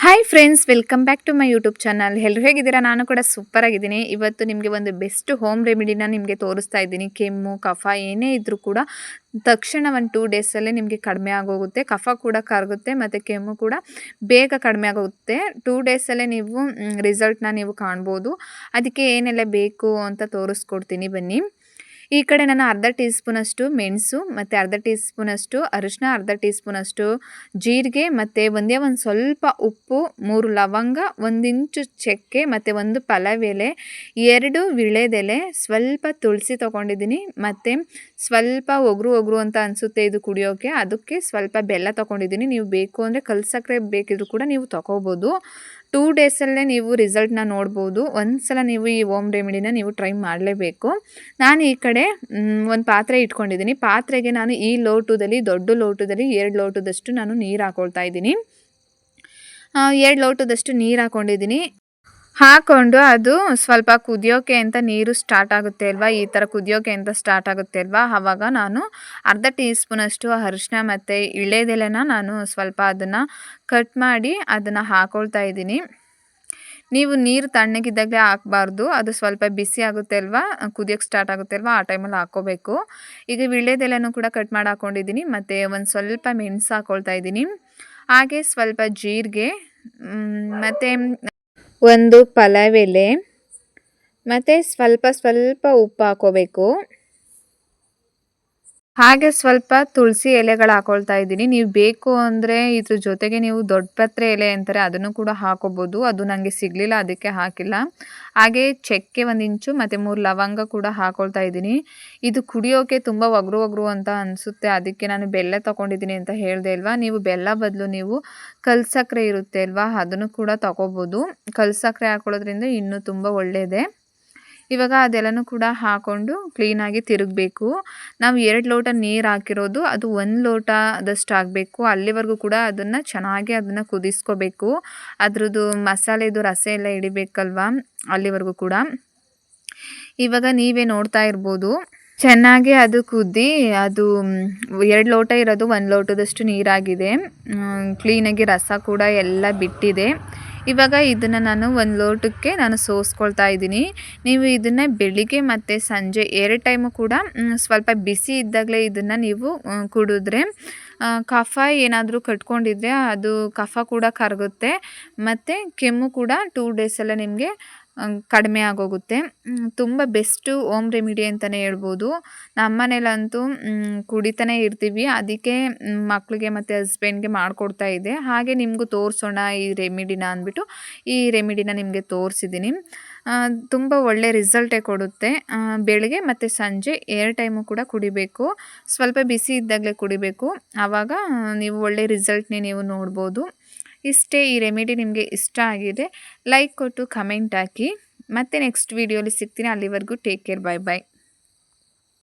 Hi friends, welcome back to my YouTube channel. ಎಲ್ಲರೂ ಹೇಗಿದ್ದೀರಾ? ನಾನು ಕೂಡ ಸೂಪರ್ ಆಗಿದ್ದೀನಿ. ಇವತ್ತು ನಿಮಗೆ ಒಂದು ಬೆಸ್ಟ್ ಹೋಮ್ ರೆಮಿಡಿನ ನಿಮಗೆ ತೋರಿಸ್ತಾ ಇದ್ದೀನಿ. ಕೆಮ್ಮು, ಕಫ ಏನೇ ಇದ್ರೂ ಕೂಡ ತಕ್ಷಣ ಒಂದು 2 ಡೇಸಲ್ಲೇ ನಿಮಗೆ ಕಡಿಮೆ ಆಗೋಗುತ್ತೆ. ಕಫ ಕೂಡ ಕರಗುತ್ತೆ ಮತ್ತು ಕೆಮ್ಮು ಕೂಡ ಬೇಗ ಕಡಿಮೆ ಆಗೋಗುತ್ತೆ. 2 ಡೇಸಲ್ಲೇ ನೀವು ರಿಸಲ್ಟ್ನ ನೀವು ಕಾಣ್ಬೋದು. ಅದಕ್ಕೆ ಏನೆಲ್ಲ ಬೇಕು ಅಂತ ತೋರಿಸ್ಕೊಡ್ತೀನಿ ಬನ್ನಿ. ಈ ಕಡೆ ನಾನು ಅರ್ಧ ಟೀ ಸ್ಪೂನಷ್ಟು ಮೆಣಸು ಮತ್ತು ಅರ್ಧ ಟೀ ಸ್ಪೂನಷ್ಟು ಅರಿಶಿನ, ಅರ್ಧ ಟೀ ಸ್ಪೂನಷ್ಟು ಜೀರಿಗೆ ಮತ್ತು ಒಂದು ಸ್ವಲ್ಪ ಉಪ್ಪು, 3 ಲವಂಗ, 1 ಇಂಚು ಚಕ್ಕೆ ಮತ್ತು 1 ಪಲಾವ್ ಎಲೆ, 2 ವಿಳೆದೆಲೆ, ಸ್ವಲ್ಪ ತುಳಸಿ ತೊಗೊಂಡಿದ್ದೀನಿ ಮತ್ತು ಸ್ವಲ್ಪ ಒಗರು ಅಂತ ಅನಿಸುತ್ತೆ ಇದು ಕುಡಿಯೋಕ್ಕೆ. ಅದಕ್ಕೆ ಸ್ವಲ್ಪ ಬೆಲ್ಲ ತೊಗೊಂಡಿದ್ದೀನಿ. ನೀವು ಬೇಕು ಅಂದರೆ ಕಲ್ಲು ಸಕ್ಕರೆ ಬೇಕಿದ್ರೂ ಕೂಡ ನೀವು ತೊಗೋಬೋದು. 2 ಡೇಸಲ್ಲೇ ನೀವು ರಿಸಲ್ಟ್ನ ನೋಡ್ಬೋದು. ಒಂದು ಸಲ ನೀವು ಈ ಹೋಮ್ ರೆಮಿಡಿನ ನೀವು ಟ್ರೈ ಮಾಡಲೇಬೇಕು. ನಾನು ಈ ಕಡೆ ಒಂದು ಪಾತ್ರೆ ಇಟ್ಕೊಂಡಿದ್ದೀನಿ. ಪಾತ್ರೆಗೆ ನಾನು ಈ ಲೋಟದಲ್ಲಿ, ದೊಡ್ಡ ಲೋಟದಲ್ಲಿ 2 ಲೋಟದಷ್ಟು ನಾನು ನೀರು ಹಾಕ್ಕೊಳ್ತಾ ಇದ್ದೀನಿ. 2 ಲೋಟದಷ್ಟು ನೀರು ಹಾಕ್ಕೊಂಡಿದ್ದೀನಿ. ಹಾಕ್ಕೊಂಡು ಅದು ಸ್ವಲ್ಪ ಕುದಿಯೋಕೆ ಅಂತ ನೀರು ಸ್ಟಾರ್ಟ್ ಆಗುತ್ತೆ ಅಲ್ವಾ, ಈ ಥರ ಕುದಿಯೋಕೆ ಅಂತ ಸ್ಟಾರ್ಟ್ ಆಗುತ್ತೆ ಅಲ್ವಾ, ಆವಾಗ ನಾನು ಅರ್ಧ ಟೀ ಸ್ಪೂನಷ್ಟು ಅರಿಶಿನ ಮತ್ತು ವಿಳೆದೆಲೆನ ನಾನು ಸ್ವಲ್ಪ ಅದನ್ನು ಕಟ್ ಮಾಡಿ ಅದನ್ನು ಹಾಕ್ಕೊಳ್ತಾ ಇದ್ದೀನಿ. ನೀವು ನೀರು ತಣ್ಣಗಿದ್ದಾಗಲೇ ಹಾಕಬಾರ್ದು, ಅದು ಸ್ವಲ್ಪ ಬಿಸಿ ಆಗುತ್ತೆ ಅಲ್ವಾ, ಕುದಿಯೋಕ್ಕೆ ಸ್ಟಾರ್ಟ್ ಆಗುತ್ತೆ ಅಲ್ವಾ, ಆ ಟೈಮಲ್ಲಿ ಹಾಕ್ಕೋಬೇಕು. ಈಗ ವಿಳೆದೆಲೆನೂ ಕೂಡ ಕಟ್ ಮಾಡಿ ಹಾಕ್ಕೊಂಡಿದ್ದೀನಿ ಮತ್ತು ಒಂದು ಸ್ವಲ್ಪ ಮೆಣಸು ಹಾಕ್ಕೊಳ್ತಾ ಇದ್ದೀನಿ. ಹಾಗೆ ಸ್ವಲ್ಪ ಜೀರಿಗೆ ಮತ್ತು 1 ಪಲಾವ್ ಎಲೆ ಮತ್ತು ಸ್ವಲ್ಪ ಉಪ್ಪು ಹಾಕ್ಕೋಬೇಕು. ಹಾಗೆ ಸ್ವಲ್ಪ ತುಳಸಿ ಎಲೆಗಳು ಹಾಕ್ಕೊಳ್ತಾ ಇದ್ದೀನಿ. ನೀವು ಬೇಕು ಅಂದರೆ ಇದ್ರ ಜೊತೆಗೆ ನೀವು ದೊಡ್ಡ ಪತ್ರೆ ಎಲೆ ಅಂತಾರೆ, ಅದನ್ನು ಕೂಡ ಹಾಕೋಬೋದು. ಅದು ನನಗೆ ಸಿಗಲಿಲ್ಲ, ಅದಕ್ಕೆ ಹಾಕಿಲ್ಲ. ಹಾಗೆ ಚಕ್ಕೆ 1 ಇಂಚು ಮತ್ತು 3 ಲವಂಗ ಕೂಡ ಹಾಕ್ಕೊಳ್ತಾ ಇದ್ದೀನಿ. ಇದು ಕುಡಿಯೋಕೆ ತುಂಬ ಒಗರು ಅಂತ ಅನಿಸುತ್ತೆ, ಅದಕ್ಕೆ ನಾನು ಬೆಲ್ಲ ತೊಗೊಂಡಿದ್ದೀನಿ ಅಂತ ಹೇಳಿದೆ ಅಲ್ವಾ. ನೀವು ಬೆಲ್ಲ ಬದಲು ನೀವು ಕಲ್ಲು ಸಕ್ಕರೆ ಇರುತ್ತೆ ಅಲ್ವಾ, ಅದನ್ನು ಕೂಡ ತೊಗೋಬೋದು. ಕಲ್ಲು ಸಕ್ಕರೆ ಹಾಕೊಳ್ಳೋದ್ರಿಂದ ಇನ್ನೂ ತುಂಬ ಒಳ್ಳೆಯದೇ. ಇವಾಗ ಅದೆಲ್ಲನೂ ಕೂಡ ಹಾಕ್ಕೊಂಡು ಕ್ಲೀನಾಗಿ ತಿರುಗಬೇಕು. ನಾವು 2 ಲೋಟ ನೀರು ಹಾಕಿರೋದು, ಅದು 1 ಲೋಟದಷ್ಟು ಆಗಬೇಕು. ಅಲ್ಲಿವರೆಗೂ ಕೂಡ ಅದನ್ನು ಚೆನ್ನಾಗಿ ಕುದಿಸ್ಕೋಬೇಕು. ಅದ್ರದ್ದು ಮಸಾಲೆದು ರಸ ಎಲ್ಲ ಹಿಡಿಬೇಕಲ್ವಾ, ಅಲ್ಲಿವರೆಗೂ ಕೂಡ. ಇವಾಗ ನೀವೇ ನೋಡ್ತಾ ಇರ್ಬೋದು, ಚೆನ್ನಾಗಿ ಅದು ಕುದ್ದಿ ಅದು 2 ಲೋಟ ಇರೋದು 1 ಲೋಟದಷ್ಟು ನೀರಾಗಿದೆ. ಕ್ಲೀನಾಗಿ ರಸ ಕೂಡ ಎಲ್ಲ ಬಿಟ್ಟಿದೆ. ಇವಾಗ ಇದನ್ನು ನಾನು 1 ಲೋಟಕ್ಕೆ ನಾನು ಸೋಸ್ಕೊಳ್ತಾ ಇದ್ದೀನಿ. ನೀವು ಇದನ್ನು ಬೆಳಿಗ್ಗೆ ಮತ್ತು ಸಂಜೆ 2 ಟೈಮು ಕೂಡ ಸ್ವಲ್ಪ ಬಿಸಿ ಇದ್ದಾಗಲೇ ಇದನ್ನು ನೀವು ಕುಡಿದ್ರೆ ಕಫ ಏನಾದರೂ ಕಟ್ಕೊಂಡಿದ್ರೆ ಅದು ಕಫ ಕೂಡ ಕರಗುತ್ತೆ ಮತ್ತು ಕೆಮ್ಮು ಕೂಡ 2 ಡೇಸಲ್ಲೇ ನಿಮಗೆ ಕಡಿಮೆ ಆಗೋಗುತ್ತೆ. ತುಂಬ ಬೆಸ್ಟು ಹೋಮ್ ರೆಮಿಡಿ ಅಂತಲೇ ಹೇಳ್ಬೋದು. ನಮ್ಮ ಮನೇಲಂತೂ ಕುಡಿತಾನೆ ಇರ್ತೀವಿ, ಅದಕ್ಕೆ ಮಕ್ಕಳಿಗೆ ಮತ್ತು ಹಸ್ಬೆಂಡ್ಗೆ ಮಾಡಿಕೊಡ್ತಾ ಇದ್ದೆ. ಹಾಗೆ ನಿಮಗೂ ತೋರಿಸೋಣ ಈ ರೆಮಿಡಿನ ಅಂದ್ಬಿಟ್ಟು ಈ ರೆಮಿಡಿನ ನಿಮಗೆ ತೋರಿಸಿದ್ದೀನಿ. ತುಂಬ ಒಳ್ಳೆ ರಿಸಲ್ಟೇ ಕೊಡುತ್ತೆ. ಬೆಳಗ್ಗೆ ಮತ್ತು ಸಂಜೆ 2 ಟೈಮು ಕೂಡ ಕುಡಿಬೇಕು. ಸ್ವಲ್ಪ ಬಿಸಿ ಇದ್ದಾಗಲೇ ಕುಡಿಬೇಕು, ಆವಾಗ ನೀವು ಒಳ್ಳೆ ರಿಸಲ್ಟ್ನೇ ನೀವು ನೋಡ್ಬೋದು. ಇಷ್ಟೇ, ಈ ರೆಮಿಡಿ ನಿಮಗೆ ಇಷ್ಟ ಆಗಿದೆ ಲೈಕ್ ಕೊಟ್ಟು ಕಮೆಂಟ್ ಹಾಕಿ. ಮತ್ತೆ ನೆಕ್ಸ್ಟ್ ವೀಡಿಯೋಲಿ ಸಿಗ್ತೀನಿ. ಅಲ್ಲಿವರೆಗೂ ಟೇಕ್ ಕೇರ್, ಬಾಯ್ ಬಾಯ್.